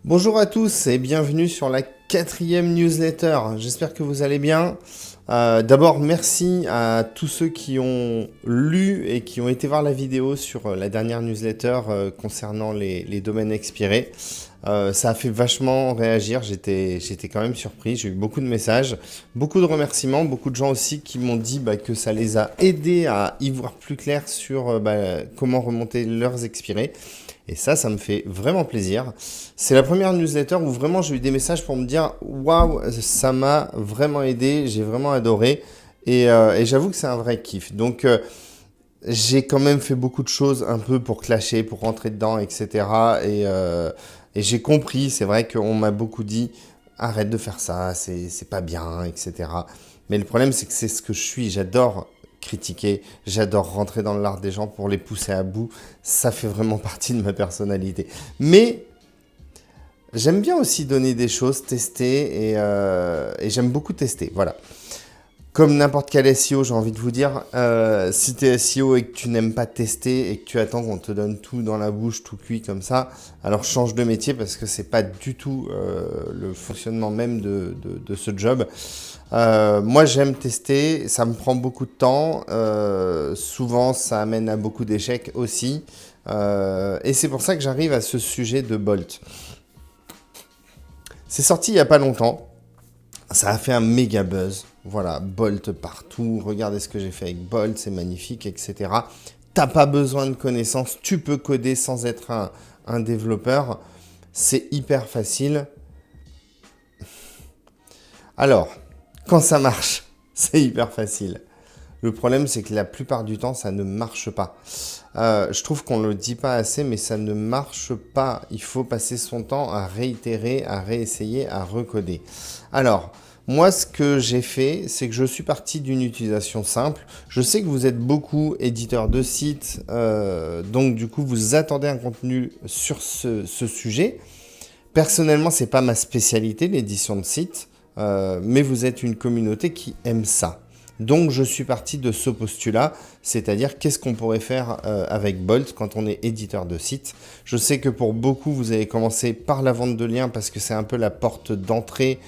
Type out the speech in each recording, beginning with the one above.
Bonjour à tous et bienvenue sur la 4e newsletter. J'espère que vous allez bien. D'abord, merci à tous ceux qui ont lu et qui ont été voir la vidéo sur la dernière newsletter concernant les domaines expirés. Ça a fait vachement réagir, j'étais quand même surpris, j'ai eu beaucoup de messages, beaucoup de remerciements, beaucoup de gens aussi qui m'ont dit que ça les a aidés à y voir plus clair sur comment remonter leurs expirés. Et ça me fait vraiment plaisir. C'est la première newsletter où vraiment j'ai eu des messages pour me dire « Waouh, ça m'a vraiment aidé, j'ai vraiment adoré. » Et j'avoue que c'est un vrai kiff. Donc, j'ai quand même fait beaucoup de choses un peu pour clasher, pour rentrer dedans, etc. Et j'ai compris, c'est vrai qu'on m'a beaucoup dit « Arrête de faire ça, c'est pas bien, etc. » Mais le problème, c'est que c'est ce que je suis. J'adore critiquer, j'adore rentrer dans l'art des gens pour les pousser à bout. Ça fait vraiment partie de ma personnalité. Mais j'aime bien aussi donner des choses, tester, et j'aime beaucoup tester, voilà. Comme n'importe quel SEO, j'ai envie de vous dire, si tu es SEO et que tu n'aimes pas tester et que tu attends qu'on te donne tout dans la bouche, tout cuit comme ça, alors change de métier parce que c'est pas du tout le fonctionnement même de ce job. Moi, j'aime tester, ça me prend beaucoup de temps, souvent ça amène à beaucoup d'échecs aussi, et c'est pour ça que j'arrive à ce sujet de Bolt. C'est sorti il n'y a pas longtemps, ça a fait un méga buzz, voilà, Bolt partout, regardez ce que j'ai fait avec Bolt, c'est magnifique, etc. T'as pas besoin de connaissances, tu peux coder sans être un développeur, c'est hyper facile. Alors, quand ça marche, c'est hyper facile. Le problème, c'est que la plupart du temps, ça ne marche pas. Je trouve qu'on ne le dit pas assez, mais ça ne marche pas. Il faut passer son temps à réitérer, à réessayer, à recoder. Alors, moi, ce que j'ai fait, c'est que je suis parti d'une utilisation simple. Je sais que vous êtes beaucoup éditeurs de sites, donc du coup, vous attendez un contenu sur ce sujet. Personnellement, c'est pas ma spécialité, l'édition de sites. Mais vous êtes une communauté qui aime ça. Donc je suis parti de ce postulat, c'est-à-dire qu'est-ce qu'on pourrait faire avec Bolt quand on est éditeur de site. Je sais que pour beaucoup, vous allez commencer par la vente de liens parce que c'est un peu la porte d'entrée,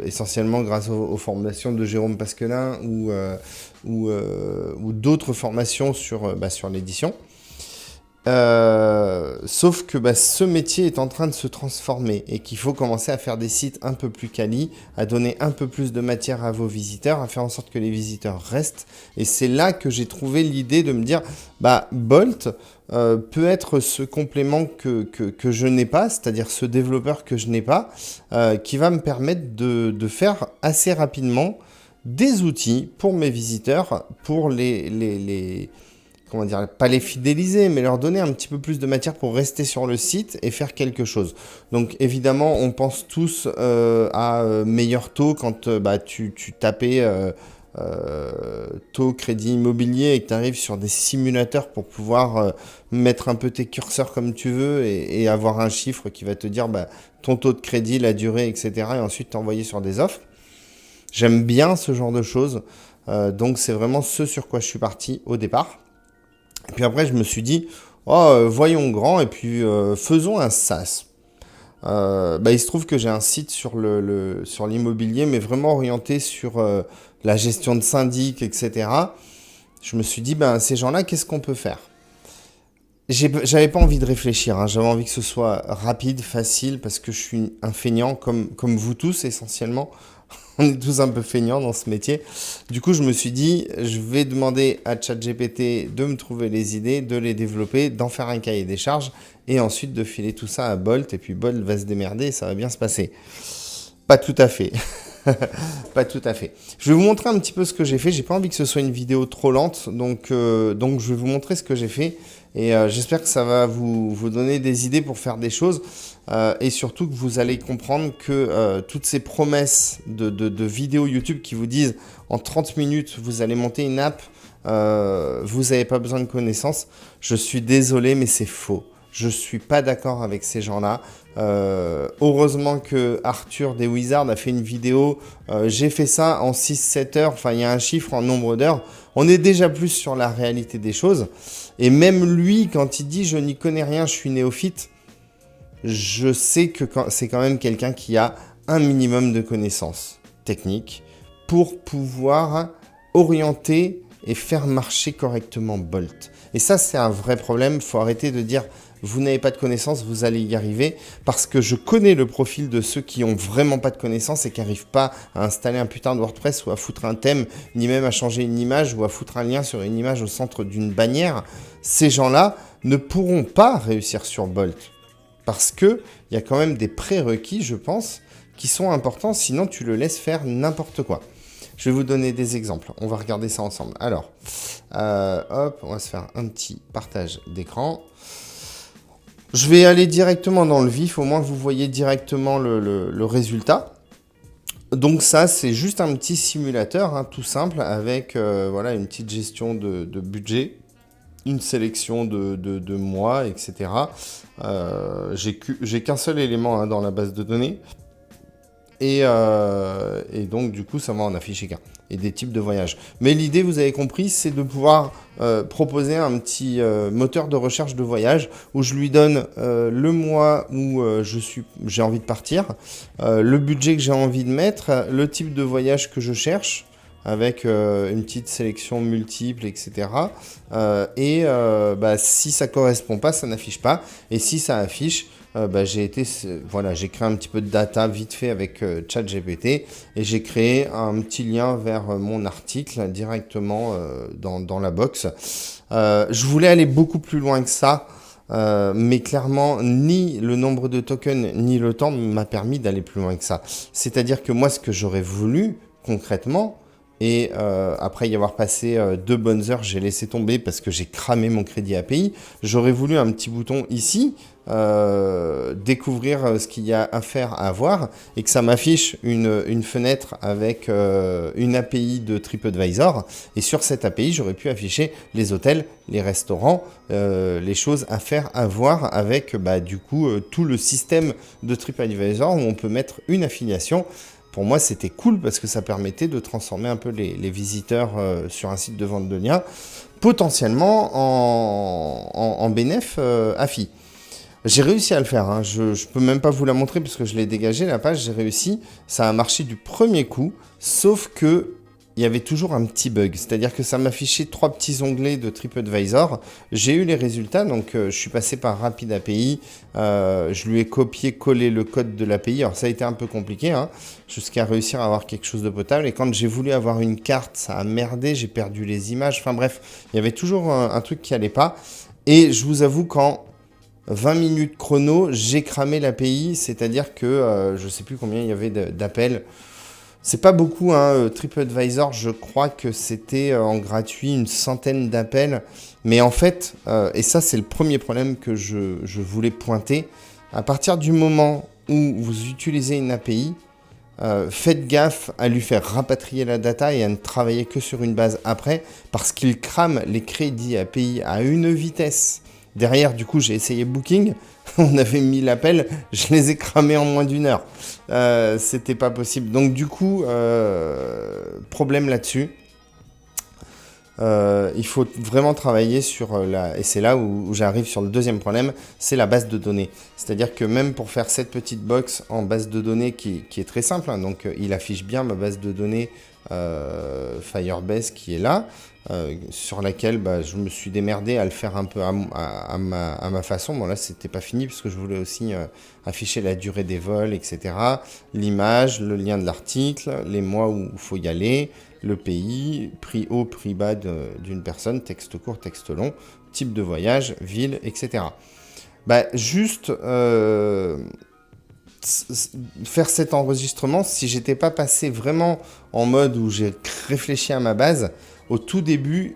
essentiellement grâce aux formations de Jérôme Pasquelin ou d'autres formations sur l'édition. Sauf que ce métier est en train de se transformer et qu'il faut commencer à faire des sites un peu plus quali, à donner un peu plus de matière à vos visiteurs, à faire en sorte que les visiteurs restent. Et c'est là que j'ai trouvé l'idée de me dire, Bolt peut être ce complément que je n'ai pas, c'est-à-dire ce développeur que je n'ai pas, qui va me permettre de faire assez rapidement des outils pour mes visiteurs, pour comment dire, pas les fidéliser, mais leur donner un petit peu plus de matière pour rester sur le site et faire quelque chose. Donc évidemment, on pense tous à meilleur taux quand tu tapais taux crédit immobilier et que tu arrives sur des simulateurs pour pouvoir mettre un peu tes curseurs comme tu veux et avoir un chiffre qui va te dire ton taux de crédit, la durée, etc. et ensuite t'envoyer sur des offres. J'aime bien ce genre de choses, donc c'est vraiment ce sur quoi je suis parti au départ. Et puis après, je me suis dit, voyons grand et puis faisons un SaaS. Il se trouve que j'ai un site sur l'immobilier, mais vraiment orienté sur la gestion de syndic, etc. Je me suis dit, ces gens-là, qu'est-ce qu'on peut faire? J'avais pas envie de réfléchir, hein. J'avais envie que ce soit rapide, facile, parce que je suis un feignant, comme vous tous essentiellement. On est tous un peu feignants dans ce métier. Du coup, je me suis dit, je vais demander à ChatGPT de me trouver les idées, de les développer, d'en faire un cahier des charges et ensuite de filer tout ça à Bolt. Et puis Bolt va se démerder et ça va bien se passer. Pas tout à fait. Pas tout à fait. Je vais vous montrer un petit peu ce que j'ai fait. J'ai pas envie que ce soit une vidéo trop lente, donc je vais vous montrer ce que j'ai fait et j'espère que ça va vous donner des idées pour faire des choses et surtout que vous allez comprendre que toutes ces promesses de vidéos YouTube qui vous disent en 30 minutes vous allez monter une app, vous n'avez pas besoin de connaissances. Je suis désolé, mais c'est faux. Je suis pas d'accord avec ces gens-là. Heureusement que Arthur des Wizards a fait une vidéo. J'ai fait ça en 6-7 heures. Enfin, il y a un chiffre en nombre d'heures. On est déjà plus sur la réalité des choses. Et même lui, quand il dit « je n'y connais rien, je suis néophyte », je sais que c'est quand même quelqu'un qui a un minimum de connaissances techniques pour pouvoir orienter et faire marcher correctement Bolt. Et ça, c'est un vrai problème. Il faut arrêter de dire vous n'avez pas de connaissances, vous allez y arriver, parce que je connais le profil de ceux qui ont vraiment pas de connaissances et qui n'arrivent pas à installer un putain de WordPress ou à foutre un thème, ni même à changer une image ou à foutre un lien sur une image au centre d'une bannière. Ces gens-là ne pourront pas réussir sur Bolt, parce qu'il y a quand même des prérequis, je pense, qui sont importants, sinon tu le laisses faire n'importe quoi. Je vais vous donner des exemples. On va regarder ça ensemble. Alors, hop, on va se faire un petit partage d'écran. Je vais aller directement dans le vif, au moins vous voyez directement le résultat. Donc ça, c'est juste un petit simulateur, hein, tout simple, avec voilà, une petite gestion de budget, une sélection de mois, etc. J'ai qu'un seul élément hein, dans la base de données. Et donc, du coup, ça va en afficher qu'un. Et des types de voyages. Mais l'idée, vous avez compris, c'est de pouvoir proposer un petit moteur de recherche de voyage où je lui donne le mois où j'ai envie de partir, le budget que j'ai envie de mettre, le type de voyage que je cherche, avec une petite sélection multiple, etc. Si ça correspond pas, ça n'affiche pas. Et si ça affiche, j'ai créé un petit peu de data vite fait avec ChatGPT et j'ai créé un petit lien vers mon article directement dans la box. Je voulais aller beaucoup plus loin que ça, mais clairement, ni le nombre de tokens ni le temps m'a permis d'aller plus loin que ça. C'est-à-dire que moi, ce que j'aurais voulu concrètement, et après y avoir passé 2 bonnes heures, j'ai laissé tomber parce que j'ai cramé mon crédit API. J'aurais voulu un petit bouton ici, découvrir ce qu'il y a à faire, à voir, et que ça m'affiche une fenêtre avec une API de TripAdvisor. Et sur cette API, j'aurais pu afficher les hôtels, les restaurants, les choses à faire, à voir, avec du coup tout le système de TripAdvisor où on peut mettre une affiliation. Pour moi, c'était cool parce que ça permettait de transformer un peu les visiteurs sur un site de vente de liens, potentiellement en bénéf AFI. J'ai réussi à le faire, hein. Je ne peux même pas vous la montrer parce que je l'ai dégagé, la page, j'ai réussi. Ça a marché du premier coup, sauf que il y avait toujours un petit bug. C'est-à-dire que ça m'affichait 3 petits onglets de TripAdvisor. J'ai eu les résultats, donc je suis passé par Rapid API. Je lui ai copié-collé le code de l'API. Alors ça a été un peu compliqué, hein, jusqu'à réussir à avoir quelque chose de potable. Et quand j'ai voulu avoir une carte, ça a merdé, j'ai perdu les images. Enfin bref, il y avait toujours un truc qui allait pas. Et je vous avoue qu'en 20 minutes chrono, j'ai cramé l'API. C'est-à-dire que je ne sais plus combien il y avait d'appels. C'est pas beaucoup, hein. TripAdvisor, je crois que c'était en gratuit une centaine d'appels. Mais en fait, et ça c'est le premier problème que je voulais pointer, à partir du moment où vous utilisez une API, faites gaffe à lui faire rapatrier la data et à ne travailler que sur une base après, parce qu'il crame les crédits API à une vitesse. Derrière, du coup, j'ai essayé Booking, on avait 1000 appels, je les ai cramés en moins d'une heure. C'était pas possible. Donc du coup, problème là-dessus. Il faut vraiment travailler sur et c'est là où j'arrive sur le deuxième problème, c'est la base de données. C'est-à-dire que même pour faire cette petite box en base de données qui est très simple, hein, donc il affiche bien ma base de données Firebase qui est là, sur laquelle je me suis démerdé à le faire un peu à ma façon. Bon là c'était pas fini parce que je voulais aussi afficher la durée des vols, etc. L'image, le lien de l'article, les mois où il faut y aller, le pays, prix haut, prix bas d'une personne, texte court, texte long, type de voyage, ville, etc. Juste faire cet enregistrement, si j'étais pas passé vraiment en mode où j'ai réfléchi à ma base, au tout début,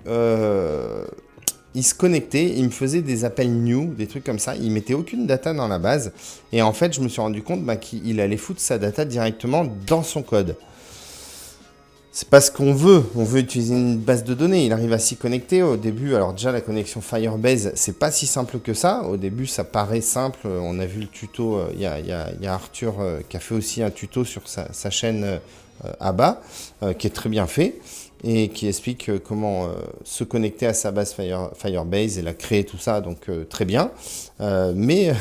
il se connectait, il me faisait des appels new, des trucs comme ça, il mettait aucune data dans la base, et en fait, je me suis rendu compte qu'il allait foutre sa data directement dans son code. C'est pas ce qu'on veut utiliser une base de données, il arrive à s'y connecter au début. Alors déjà la connexion Firebase, c'est pas si simple que ça, au début ça paraît simple, on a vu le tuto, il y a Arthur qui a fait aussi un tuto sur sa chaîne à bas, qui est très bien fait. et qui explique comment se connecter à sa base Firebase et la créer, tout ça, donc très bien. Mais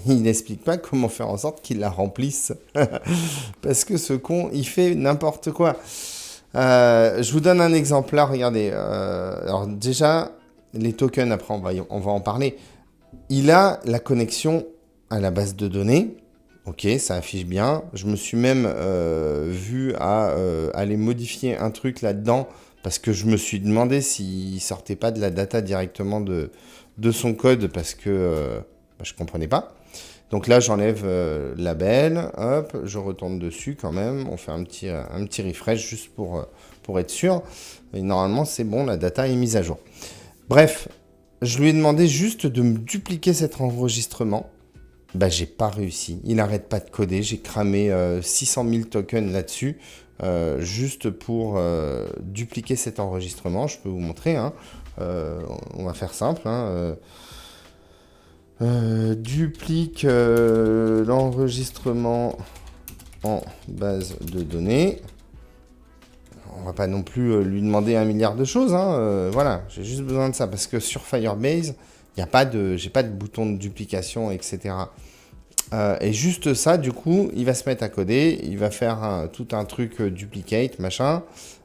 il n'explique pas comment faire en sorte qu'il la remplisse. Parce que ce con, il fait n'importe quoi. Je vous donne un exemple là, regardez. Alors déjà, les tokens, après on va en parler. Il a la connexion à la base de données. Ok, ça affiche bien. Je me suis même vu à aller modifier un truc là-dedans parce que je me suis demandé s'il sortait pas de la data directement de son code parce que je comprenais pas. Donc là, j'enlève label, hop, je retourne dessus quand même. On fait un petit refresh juste pour être sûr. Et normalement, c'est bon, la data est mise à jour. Bref, je lui ai demandé juste de me dupliquer cet enregistrement. Bah, j'ai pas réussi. Il n'arrête pas de coder. J'ai cramé 600 000 tokens là-dessus, juste pour dupliquer cet enregistrement. Je peux vous montrer. Hein. On va faire simple. Hein. Duplique l'enregistrement en base de données. On va pas non plus lui demander 1 milliard de choses. Hein. Voilà, j'ai juste besoin de ça parce que sur Firebase, j'ai pas de bouton de duplication, etc. Et juste ça, du coup, il va se mettre à coder, il va faire tout un truc duplicate, machin.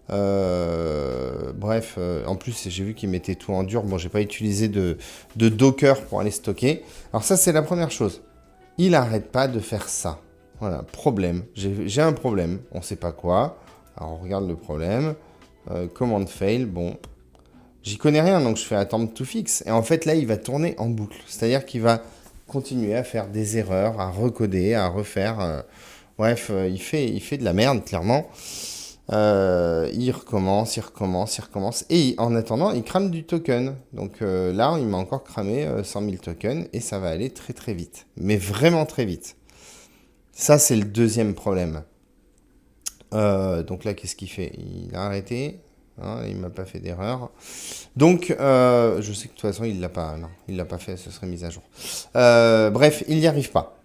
Bref, en plus, j'ai vu qu'il mettait tout en dur. Bon, j'ai pas utilisé de Docker pour aller stocker. Alors ça, c'est la première chose. Il n'arrête pas de faire ça. Voilà, problème. J'ai un problème. On sait pas quoi. Alors, on regarde le problème. Command fail. Bon, j'y connais rien, donc je fais attendre to fix. Et en fait, là, il va tourner en boucle. C'est-à-dire qu'il va continuer à faire des erreurs, à recoder, à refaire. Bref, il fait de la merde, clairement. Il recommence. Et en attendant, il crame du token. Donc là, il m'a encore cramé 100 000 tokens et ça va aller très très vite. Mais vraiment très vite. Ça, c'est le deuxième problème. Donc là, qu'est-ce qu'il fait? Il a arrêté. Hein, il m'a pas fait d'erreur. Donc, je sais que de toute façon, il l'a pas. Non, il l'a pas fait. Ce serait mis à jour. Bref, il n'y arrive pas.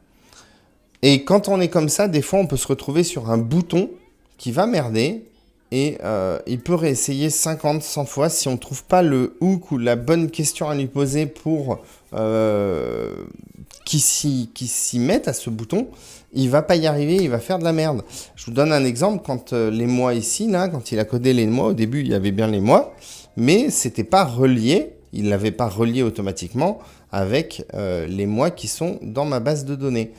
Et quand on est comme ça, des fois, on peut se retrouver sur un bouton qui va merder et il peut réessayer 50, 100 fois si on ne trouve pas le hook ou la bonne question à lui poser pour qu'il s'y mette à ce bouton. Il va pas y arriver, il va faire de la merde. Je vous donne un exemple, quand les mois ici, là, quand il a codé les mois, au début, il y avait bien les mois, mais c'était pas relié, il l'avait pas relié automatiquement avec les mois qui sont dans ma base de données.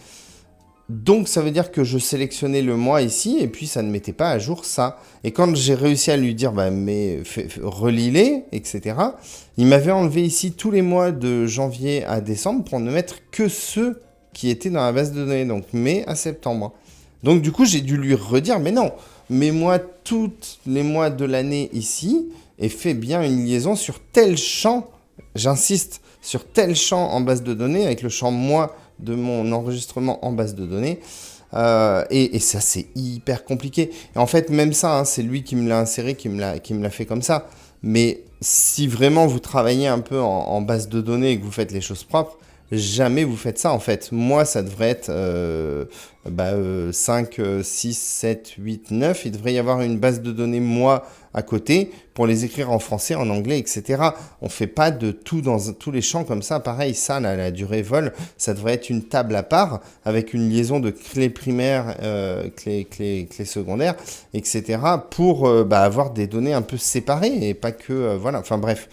Donc, ça veut dire que je sélectionnais le mois ici, et puis ça ne mettait pas à jour ça. Et quand j'ai réussi à lui dire, bah, mais relis-les, etc., il m'avait enlevé ici tous les mois de janvier à décembre pour ne mettre que ceux qui étaient dans la base de données, donc mai à septembre. Donc, du coup, j'ai dû lui redire, mais non, mets-moi tous les mois de l'année ici, et fais bien une liaison sur tel champ, j'insiste, sur tel champ en base de données, avec le champ mois de mon enregistrement en base de données. Et ça, c'est hyper compliqué. Et en fait, même ça, hein, c'est lui qui me l'a inséré, qui me l'a fait comme ça. Mais si vraiment vous travaillez un peu en base de données et que vous faites les choses propres, jamais vous faites ça, en fait. Moi, ça devrait être 5, 6, 7, 8, 9. Il devrait y avoir une base de données moi à côté pour les écrire en français, en anglais, etc. On ne fait pas de tout dans tous les champs comme ça. Pareil, ça, la durée vol, ça devrait être une table à part avec une liaison de clés primaires, clés secondaires, etc. pour avoir des données un peu séparées et pas que... voilà, enfin bref.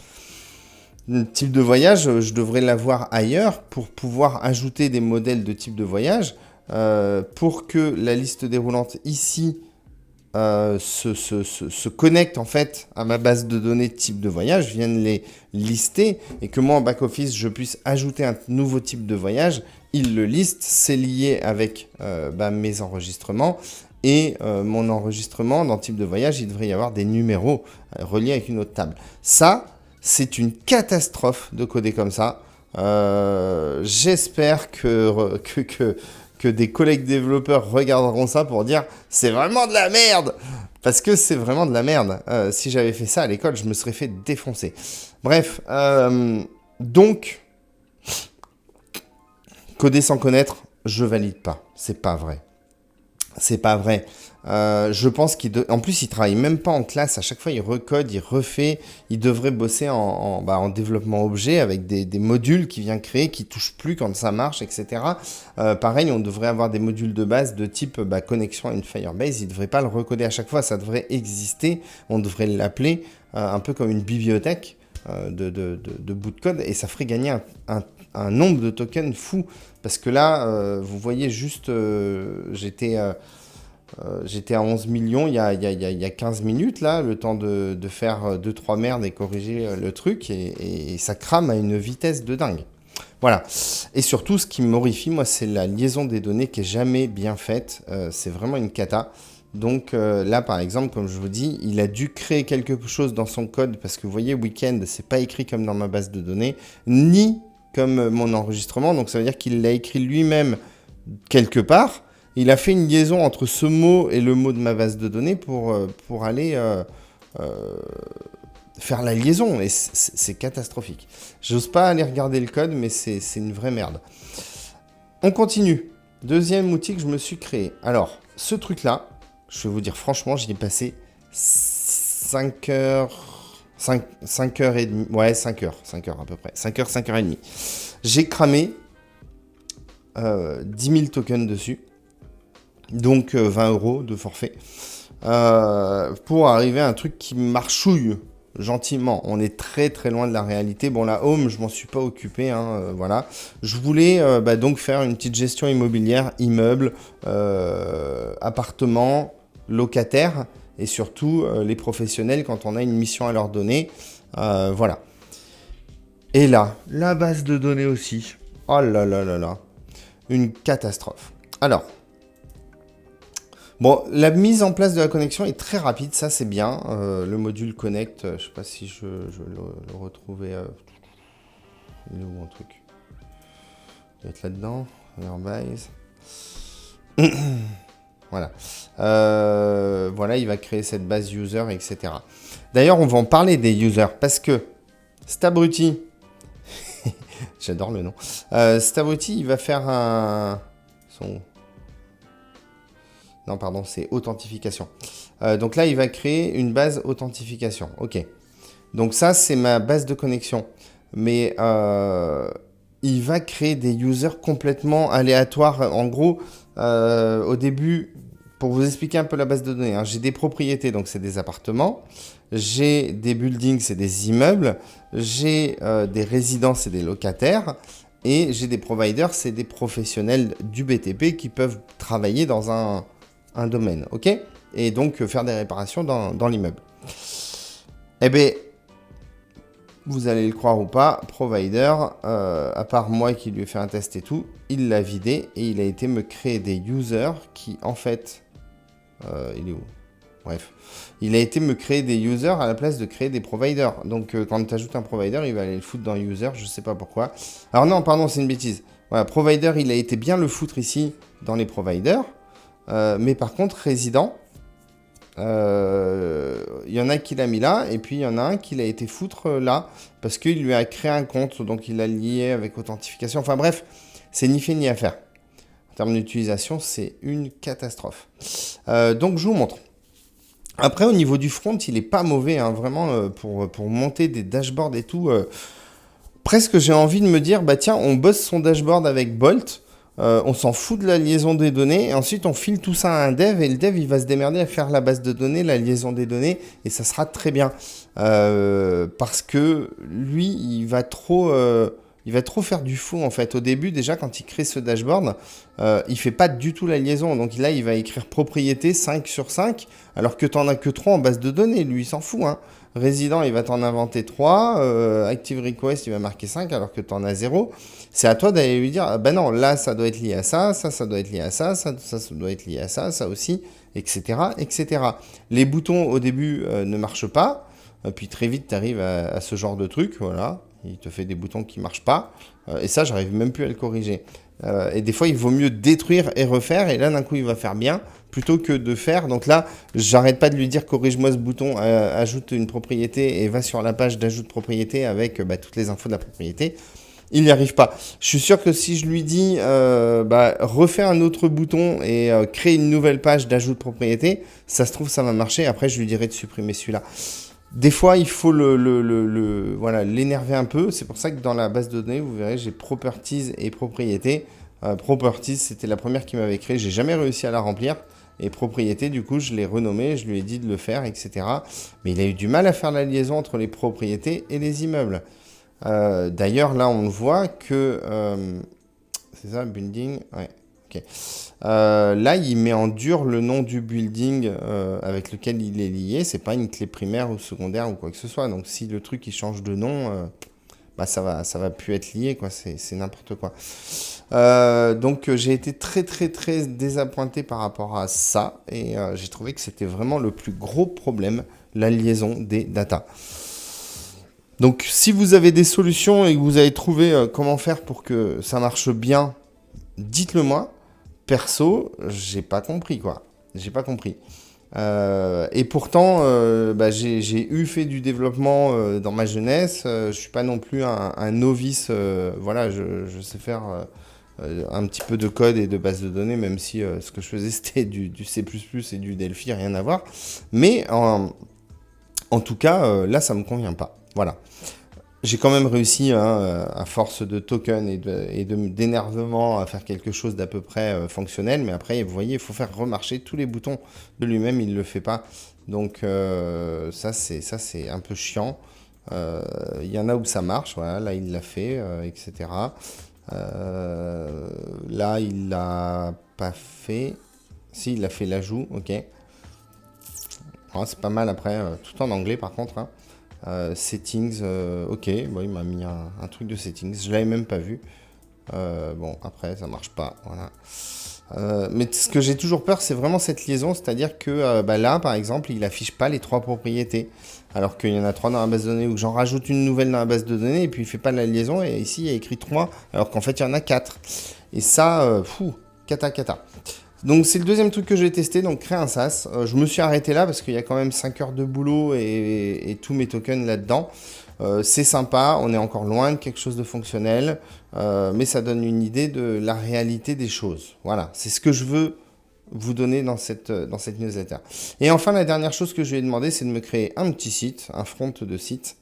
Le type de voyage, je devrais l'avoir ailleurs pour pouvoir ajouter des modèles de type de voyage pour que la liste déroulante ici se connecte en fait à ma base de données de type de voyage, vienne les lister et que moi en back-office je puisse ajouter un nouveau type de voyage. Il le liste, c'est lié avec mes enregistrements. Et mon enregistrement dans type de voyage, il devrait y avoir des numéros reliés avec une autre table. Ça, c'est une catastrophe de coder comme ça. J'espère que des collègues développeurs regarderont ça pour dire « c'est vraiment de la merde !» Parce que c'est vraiment de la merde. Si j'avais fait ça à l'école, je me serais fait défoncer. Bref, donc, coder sans connaître, je valide pas. C'est pas vrai. C'est pas vrai. Je pense en plus, il travaille même pas en classe. À chaque fois, il recode, il refait. Il devrait bosser en développement objet avec des modules qu'il vient créer, qui touchent plus quand ça marche, etc. Pareil, on devrait avoir des modules de base de type connexion à une Firebase. Il devrait pas le recoder à chaque fois. Ça devrait exister. On devrait l'appeler un peu comme une bibliothèque de bout de code. Et ça ferait gagner un nombre de tokens fou. Parce que là, vous voyez juste, j'étais à 11 millions il y a 15 minutes, là, le temps de faire 2-3 merdes et corriger le truc, et ça crame à une vitesse de dingue. Voilà. Et surtout, ce qui m'horrifie, moi, c'est la liaison des données qui est jamais bien faite. C'est vraiment une cata. Donc là, par exemple, comme je vous dis, il a dû créer quelque chose dans son code, parce que vous voyez, Weekend, c'est pas écrit comme dans ma base de données, ni comme mon enregistrement. Donc ça veut dire qu'il l'a écrit lui-même quelque part. Il a fait une liaison entre ce mot et le mot de ma base de données pour aller faire la liaison. Et c'est catastrophique. J'ose pas aller regarder le code, mais c'est une vraie merde. On continue. Deuxième outil que je me suis créé. Alors, ce truc-là, je vais vous dire franchement, j'y ai passé 5 heures... 5 heures et demie. Ouais, 5 heures à peu près. 5 heures et demie. J'ai cramé 10 000 tokens dessus. Donc 20 € de forfait, pour arriver à un truc qui marchouille gentiment. On est très très loin de la réalité. Bon, la home, je m'en suis pas occupé, hein, voilà. Je voulais donc faire une petite gestion immobilière, immeuble, appartement, locataire, et surtout les professionnels quand on a une mission à leur donner. Voilà. Et là, la base de données aussi. Oh là là là là. Une catastrophe. Alors, bon, la mise en place de la connexion est très rapide, ça c'est bien. Le module Connect, je ne sais pas si je le retrouvais. Il est où mon truc? Il doit être là-dedans. Firebase. Voilà. Voilà, il va créer cette base user, etc. D'ailleurs, on va en parler des users parce que Stabruti, j'adore le nom. Stabruti, il va faire Non, pardon, c'est authentification. Donc là, il va créer une base authentification. OK. Donc ça, c'est ma base de connexion. Mais il va créer des users complètement aléatoires. En gros, au début, pour vous expliquer un peu la base de données, hein, j'ai des propriétés, donc c'est des appartements. J'ai des buildings, c'est des immeubles. J'ai des résidents, c'est des locataires. Et j'ai des providers, c'est des professionnels du BTP qui peuvent travailler dans un domaine, ok? Et donc faire des réparations dans l'immeuble. Eh bien, vous allez le croire ou pas, provider, à part moi qui lui ai fait un test et tout, il l'a vidé et il a été me créer des users qui, en fait... il est où? Bref. Il a été me créer des users à la place de créer des providers. Donc, quand tu ajoutes un provider, il va aller le foutre dans user, je sais pas pourquoi. Alors non, pardon, c'est une bêtise. Voilà, provider, il a été bien le foutre ici dans les providers. Mais par contre, résident, il y en a qui l'a mis là, et puis il y en a un qui l'a été foutre là, parce qu'il lui a créé un compte, donc il l'a lié avec authentification. Enfin bref, c'est ni fait ni à faire. En termes d'utilisation, c'est une catastrophe. Donc je vous montre. Après, au niveau du front, il est pas mauvais, hein, vraiment, pour monter des dashboards et tout. Presque j'ai envie de me dire, bah tiens, on bosse son dashboard avec Bolt. On s'en fout de la liaison des données, et ensuite on file tout ça à un dev, et le dev il va se démerder à faire la base de données, la liaison des données, et ça sera très bien. Parce que lui, il va trop faire du faux en fait. Au début, déjà, quand il crée ce dashboard, il fait pas du tout la liaison. Donc là, il va écrire propriété 5 sur 5, alors que tu n'en as que 3 en base de données. Lui, il s'en fout, hein. Résident, il va t'en inventer 3. Active Request, il va marquer 5, alors que tu en as 0. C'est à toi d'aller lui dire, ah ben non, là, ça doit être lié à ça, ça doit être lié à ça, ça doit être lié à ça, ça aussi, etc., etc. Les boutons, au début, ne marchent pas. Puis très vite, tu arrives à ce genre de truc, voilà. Il te fait des boutons qui ne marchent pas. Et ça, j'arrive même plus à le corriger. Et des fois, il vaut mieux détruire et refaire. Et là, d'un coup, il va faire bien plutôt que de faire. Donc là, j'arrête pas de lui dire corrige-moi ce bouton, ajoute une propriété et va sur la page d'ajout de propriété avec toutes les infos de la propriété. Il n'y arrive pas. Je suis sûr que si je lui dis refais un autre bouton et crée une nouvelle page d'ajout de propriété, ça se trouve ça va marcher. Après je lui dirai de supprimer celui-là. Des fois il faut voilà, l'énerver un peu. C'est pour ça que dans la base de données vous verrez j'ai properties et propriétés. Properties c'était la première qui m'avait créé. J'ai jamais réussi à la remplir. Et propriété du coup je l'ai renommé, je lui ai dit de le faire, etc. Mais il a eu du mal à faire la liaison entre les propriétés et les immeubles. D'ailleurs, là, on voit que... c'est ça, building? Ouais, ok. Là, il met en dur le nom du building avec lequel il est lié. C'est pas une clé primaire ou secondaire ou quoi que ce soit. Donc, si le truc, il change de nom, ça va plus être lié, quoi. C'est n'importe quoi. Donc, j'ai été très, très, très désappointé par rapport à ça. Et j'ai trouvé que c'était vraiment le plus gros problème, la liaison des datas. Donc, si vous avez des solutions et que vous avez trouvé comment faire pour que ça marche bien, dites-le moi. Perso, j'ai pas compris, quoi. J'ai pas compris. Et pourtant, j'ai fait du développement dans ma jeunesse. Je suis pas non plus un novice. Voilà, je sais faire un petit peu de code et de base de données, même si ce que je faisais, c'était du C++ et du Delphi, rien à voir. Mais en tout cas, là, ça me convient pas. Voilà. J'ai quand même réussi, à force de tokens et d'énervement, à faire quelque chose d'à peu près fonctionnel. Mais après, vous voyez, il faut faire remarcher tous les boutons de lui-même. Il ne le fait pas. Donc, ça, c'est un peu chiant. Il y en a où ça marche. Voilà, là, il l'a fait, etc. Là, il l'a pas fait. Si, il a fait l'ajout. Ok. Oh, c'est pas mal après. Tout en anglais, par contre. Hein. Settings, ok, bon, il m'a mis un truc de settings, je l'avais même pas vu. Bon, après, ça marche pas, voilà. Mais ce que j'ai toujours peur, c'est vraiment cette liaison, c'est-à-dire que là, par exemple, il affiche pas les 3 propriétés, alors qu'il y en a 3 dans la base de données, ou que j'en rajoute une nouvelle dans la base de données, et puis il fait pas la liaison, et ici, il y a écrit 3, alors qu'en fait, il y en a 4. Et ça, cata. Donc c'est le deuxième truc que j'ai testé, donc créer un SaaS. Je me suis arrêté là parce qu'il y a quand même 5 heures de boulot et tous mes tokens là-dedans. C'est sympa, on est encore loin de quelque chose de fonctionnel, mais ça donne une idée de la réalité des choses. Voilà, c'est ce que je veux vous donner dans cette newsletter. Et enfin, la dernière chose que je lui ai demandé, c'est de me créer un petit site, un front de site.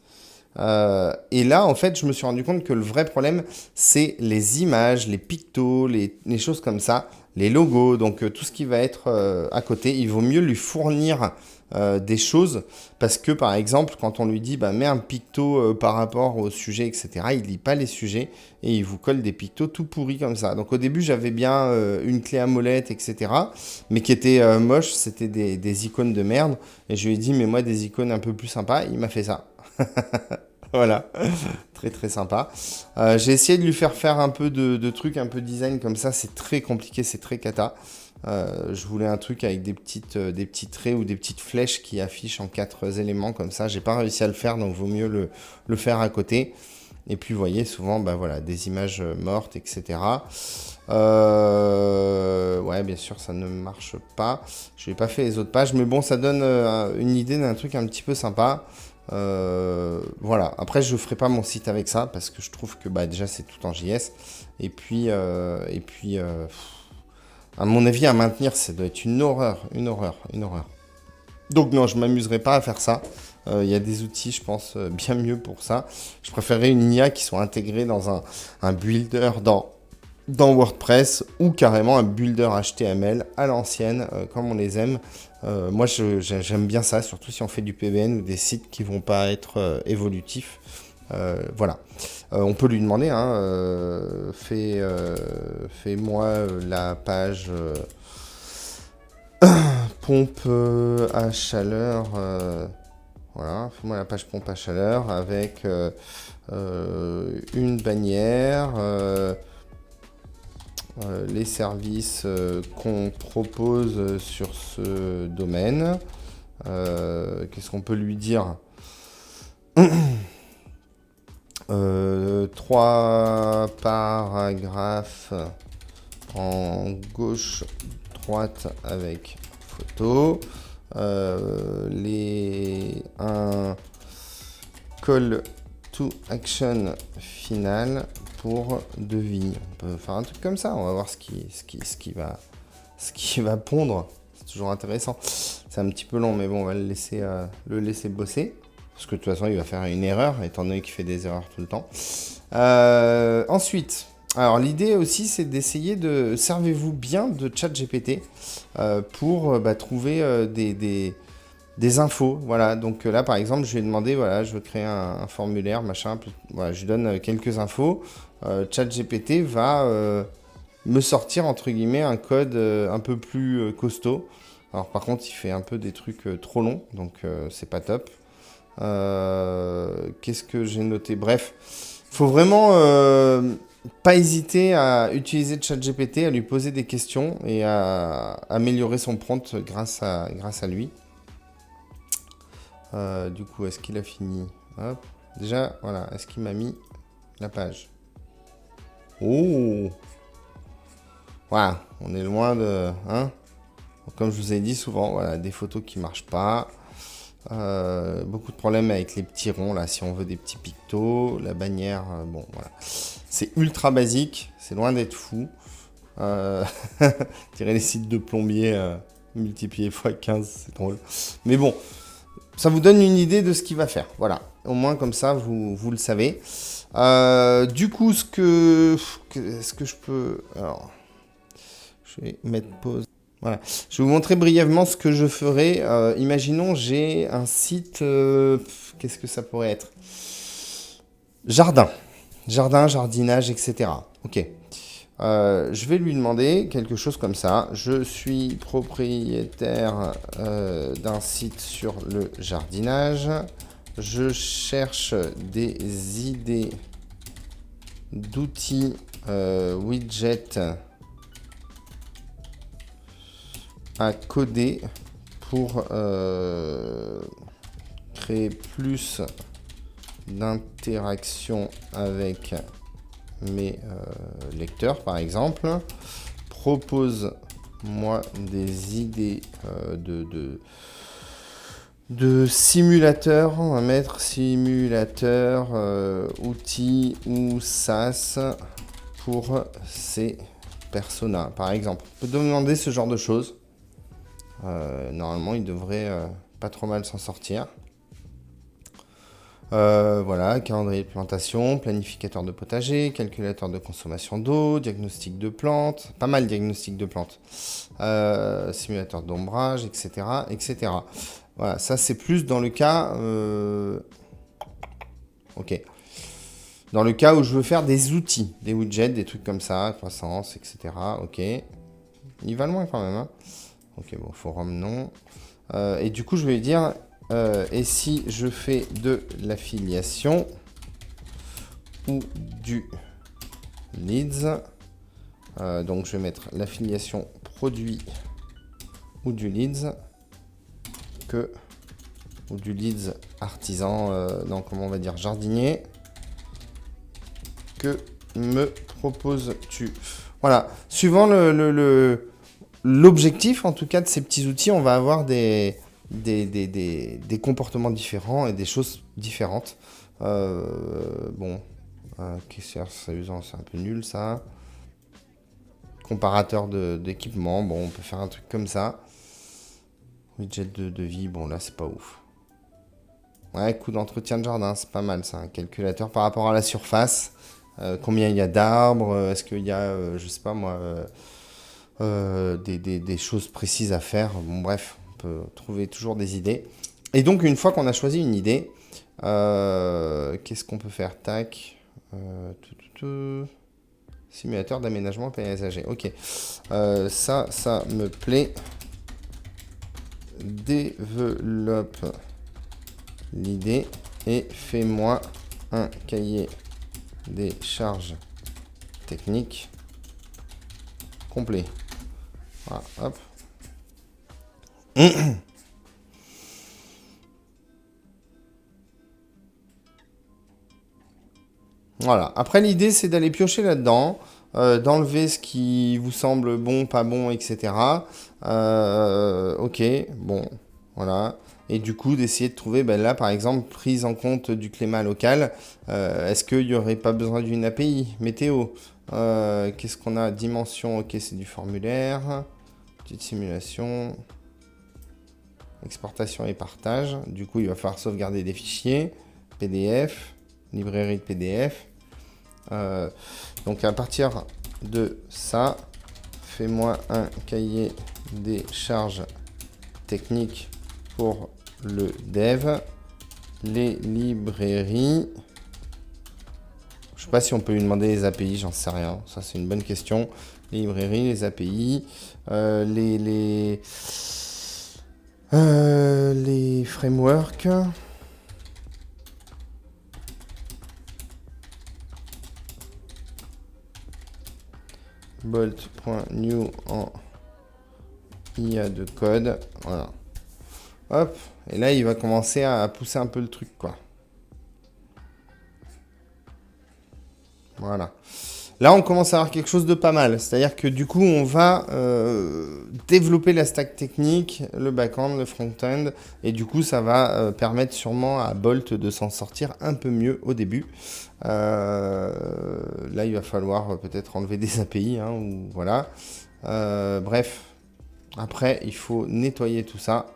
Et là, en fait, je me suis rendu compte que le vrai problème, c'est les images, les pictos, les choses comme ça, les logos, donc tout ce qui va être à côté. Il vaut mieux lui fournir des choses parce que, par exemple, quand on lui dit mets un picto par rapport au sujet, etc., il lit pas les sujets et il vous colle des pictos tout pourris comme ça. Donc au début, j'avais bien une clé à molette, etc., mais qui était moche, c'était des icônes de merde. Et je lui ai dit, mais moi, des icônes un peu plus sympas, il m'a fait ça. Voilà, très très sympa. J'ai essayé de lui faire un peu de trucs, un peu design comme ça, c'est très compliqué, c'est très cata. Je voulais un truc avec des petits traits ou des petites flèches qui affichent en 4 éléments comme ça. J'ai pas réussi à le faire, donc vaut mieux le faire à côté. Et puis vous voyez souvent voilà, des images mortes, etc. Ouais, bien sûr, ça ne marche pas. Je n'ai pas fait les autres pages, mais bon, ça donne une idée d'un truc un petit peu sympa. Voilà, après je ferai pas mon site avec ça parce que je trouve que déjà c'est tout en JS et puis à mon avis à maintenir ça doit être une horreur. Donc non, je m'amuserai pas à faire ça. Il y a des outils, je pense, bien mieux pour ça. Je préférerais une IA qui soit intégrée dans un builder dans WordPress ou carrément un builder HTML à l'ancienne, comme on les aime. Moi, j'aime bien ça, surtout si on fait du PBN ou des sites qui vont pas être évolutifs. Voilà. On peut lui demander, fais-moi la page pompe à chaleur. Voilà, fais-moi la page pompe à chaleur avec une bannière. Les services qu'on propose sur ce domaine. Qu'est-ce qu'on peut lui dire 3 paragraphes en gauche, droite avec photo. Un call to action final pour devis. On peut faire un truc comme ça, on va voir ce qui va pondre. C'est toujours intéressant. C'est un petit peu long, mais bon, on va le laisser bosser. Parce que de toute façon, il va faire une erreur, étant donné qu'il fait des erreurs tout le temps. Ensuite, alors l'idée aussi, c'est d'essayer de... Servez-vous bien de ChatGPT pour trouver des infos. Voilà, donc là, par exemple, je lui ai demandé, voilà, je veux créer un formulaire, machin. Voilà, je lui donne quelques infos. ChatGPT va me sortir, entre guillemets, un code un peu plus costaud. Alors par contre, il fait un peu des trucs trop longs, donc c'est pas top. Qu'est-ce que j'ai noté? Bref, faut vraiment pas hésiter à utiliser ChatGPT, à lui poser des questions et à améliorer son prompt grâce à lui. Du coup, est-ce qu'il a fini? Hop. Déjà, voilà, est-ce qu'il m'a mis la page? Oh! Voilà, on est loin de... Hein? Comme je vous ai dit souvent, voilà, des photos qui marchent pas. Beaucoup de problèmes avec les petits ronds, là, si on veut des petits pictos. La bannière, bon, voilà. C'est ultra basique, c'est loin d'être fou. Tirer les sites de plombier multipliés x 15, c'est drôle. Mais bon, ça vous donne une idée de ce qu'il va faire. Voilà, au moins comme ça, vous le savez. Du coup, est-ce que je peux... Alors, je vais mettre pause. Voilà. Je vais vous montrer brièvement ce que je ferai. Imaginons, j'ai un site... qu'est-ce que ça pourrait être? Jardin, jardinage, etc. Ok. Je vais lui demander quelque chose comme ça. Je suis propriétaire d'un site sur le jardinage. Je cherche des idées d'outils widgets à coder pour créer plus d'interaction avec mes lecteurs, par exemple. Propose-moi des idées de simulateur. On va mettre simulateur, outils ou SaaS pour ces personas, par exemple. On peut demander ce genre de choses. Normalement, il devrait pas trop mal s'en sortir. Voilà, calendrier de plantation, planificateur de potager, calculateur de consommation d'eau, diagnostic de plantes, pas mal diagnostic de plantes, simulateur d'ombrage, etc., etc. Voilà, ça c'est plus dans le cas... Ok. Dans le cas où je veux faire des outils, des widgets, des trucs comme ça, croissance, etc. Ok. Il va loin quand même, hein. Ok, bon, forum, non. Et du coup, je vais lui dire... et si je fais de l'affiliation ou du leads, donc je vais mettre l'affiliation produit ou du leads ou du leads artisan, non, comment on va dire, jardinier, que me proposes-tu? Voilà, suivant l'objectif en tout cas de ces petits outils, on va avoir des comportements différents et des choses différentes. Bon, caissière, c'est usant, c'est un peu nul ça. Comparateur d'équipement, bon, on peut faire un truc comme ça. Widget de vie, bon là c'est pas ouf. Ouais, coût d'entretien de jardin, c'est pas mal ça. Un calculateur par rapport à la surface. Combien il y a d'arbres, est-ce qu'il y a, je sais pas moi, des choses précises à faire. Bon bref. Peut trouver toujours des idées. Et donc, une fois qu'on a choisi une idée, qu'est-ce qu'on peut faire? Tac. Simulateur d'aménagement paysager. Ok. Ça me plaît. Développe l'idée et fais-moi un cahier des charges techniques complet. Voilà, hop. Voilà. Après, l'idée, c'est d'aller piocher là-dedans, d'enlever ce qui vous semble bon, pas bon, etc. Ok, bon, voilà. et du coup d'essayer de trouver, là par exemple, prise en compte du climat local, est-ce qu'il n'y aurait pas besoin d'une API météo? Qu'est-ce qu'on a? Dimension, ok, c'est du formulaire, petite simulation, exportation et partage, du coup il va falloir sauvegarder des fichiers, PDF, librairie de PDF, donc à partir de ça, fais-moi un cahier des charges techniques pour le dev, les librairies. Je sais pas si on peut lui demander les API, j'en sais rien. Ça, c'est une bonne question. Les librairies, les API, les frameworks. Bolt.new en IA de code. Voilà. Hop. Et là, il va commencer à pousser un peu le truc, quoi. Voilà. Là, on commence à avoir quelque chose de pas mal. C'est-à-dire que du coup, on va développer la stack technique, le back-end, le front-end. Et du coup, ça va permettre sûrement à Bolt de s'en sortir un peu mieux au début. Là, il va falloir peut-être enlever des API. Hein, ou, voilà. Bref. Après, il faut nettoyer tout ça.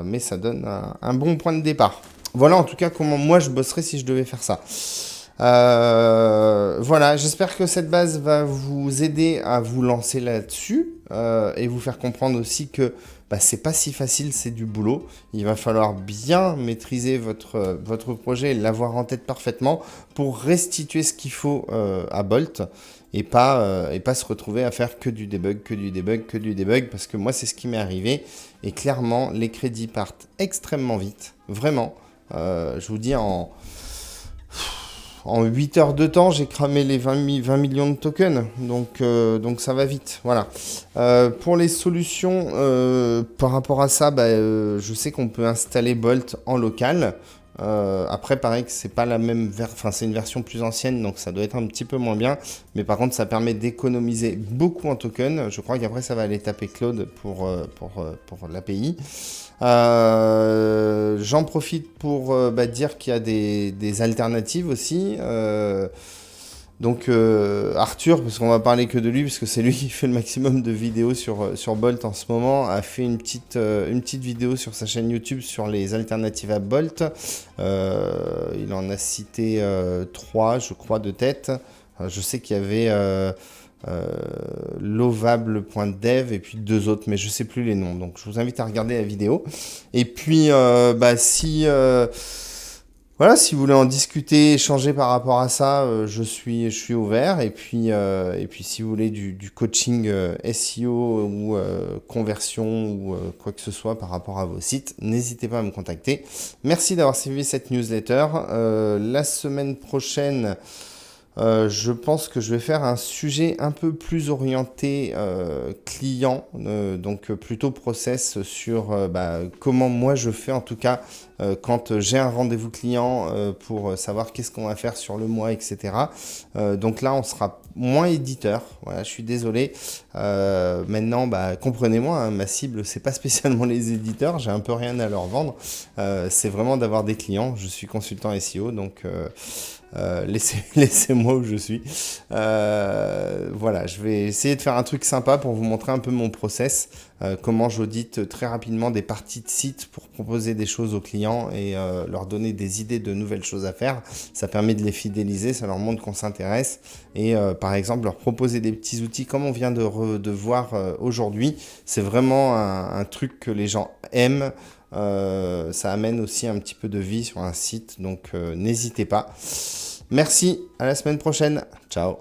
Mais ça donne un bon point de départ. Voilà en tout cas comment moi je bosserais si je devais faire ça. Voilà, j'espère que cette base va vous aider à vous lancer là-dessus et vous faire comprendre aussi que c'est pas si facile, c'est du boulot. Il va falloir bien maîtriser votre projet et l'avoir en tête parfaitement pour restituer ce qu'il faut à Bolt et pas se retrouver à faire que du debug, parce que moi c'est ce qui m'est arrivé et clairement les crédits partent extrêmement vite, vraiment. Je vous dis en 8 heures de temps, j'ai cramé les 20 millions de tokens, donc ça va vite. Voilà. Pour les solutions, par rapport à ça, je sais qu'on peut installer Bolt en local. Après, pareil que c'est pas la même c'est une version plus ancienne, donc ça doit être un petit peu moins bien. Mais par contre, ça permet d'économiser beaucoup en tokens. Je crois qu'après, ça va aller taper Claude pour l'API. J'en profite pour dire qu'il y a des alternatives aussi. Donc Arthur, parce qu'on va parler que de lui, parce que c'est lui qui fait le maximum de vidéos sur Bolt en ce moment, a fait une petite vidéo sur sa chaîne YouTube sur les alternatives à Bolt. Il en a cité 3, je crois, de tête. Je sais qu'il y avait lovable.dev et puis 2 autres, mais je sais plus les noms. Donc je vous invite à regarder la vidéo. Et puis si vous voulez en discuter, échanger par rapport à ça, je suis ouvert. Et puis si vous voulez du coaching SEO ou conversion ou quoi que ce soit par rapport à vos sites, n'hésitez pas à me contacter. Merci d'avoir suivi cette newsletter. La semaine prochaine, je pense que je vais faire un sujet un peu plus orienté client, donc plutôt process sur comment moi je fais en tout cas quand j'ai un rendez-vous client pour savoir qu'est-ce qu'on va faire sur le mois, etc. Donc là, on sera moins éditeur. Voilà, je suis désolé. Maintenant, comprenez-moi, hein, ma cible, c'est pas spécialement les éditeurs. J'ai un peu rien à leur vendre. C'est vraiment d'avoir des clients. Je suis consultant SEO, donc laissez-moi où je suis. Voilà, je vais essayer de faire un truc sympa pour vous montrer un peu mon process, comment j'audite très rapidement des parties de sites pour proposer des choses aux clients et leur donner des idées de nouvelles choses à faire. Ça permet de les fidéliser, ça leur montre qu'on s'intéresse et par exemple leur proposer des petits outils comme on vient de voir aujourd'hui. C'est vraiment un truc que les gens aiment. Ça amène aussi un petit peu de vie sur un site, donc n'hésitez pas. Merci, à la semaine prochaine. Ciao.